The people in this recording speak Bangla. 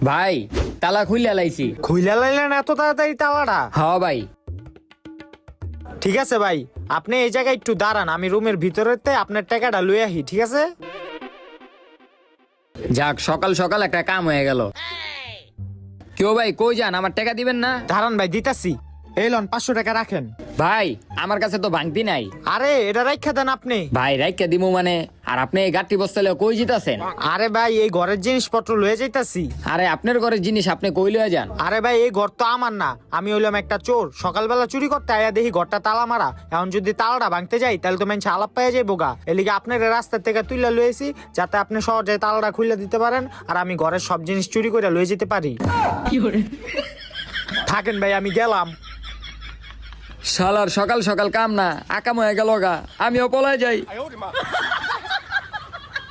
ভাই তালা খুইলা লাইছি। খুইলা লাইলেন এত তাড়াতাড়ি তালাটা? হ্যাঁ ভাই। ঠিক আছে ভাই, আপনি এই জায়গায় একটু দাঁড়ান, আমি রুমের ভিতরেতে আপনার টাকাটা লয়ে আহি, ঠিক আছে? যাক, সকাল সকাল একটা কাম হয়ে গেল। কেউ ভাই কই যান, আমার টাকা দিবেন না? দাঁড়ান ভাই, দিতাছি। এই লন 500 টাকা রাখেন। ভাই আমার কাছে তো ভাঙতি নাই। আরে এটা রাখা দেন আপনি। ভাই রাইখা দিমু মানে? আর আপনি এই গাড়ি বস্তালে কই জিতাছেন? আরে ভাই এই ঘরের জিনিসপত্র লয়ে যাইতাছি। আরে আপনার ঘরের জিনিস আপনি কই লয়ে যান? আরে ভাই এই ঘর তো আমার না, আমি হইলাম একটা চোর। সকালবেলা চুরি করতে আয়া দেখি ঘরটা তালা মারা। এখন যদি তালাটা ভাঙতে যাই তাহলে তো মানুষ আলাপ পাইয়া যাইব গা। এলিগে আপনার রাস্তা থেকে তুইলা লয়েছি যাতে আপনি সহজে তালাটা খুলে দিতে পারেন আর আমি ঘরের সব জিনিস চুরি করে লয়ে যেতে পারি। থাকেন ভাই, আমি গেলাম। শালার সকাল সকাল কাম না, আকাম হয়ে গেল গা, আমিও পলায় যাই।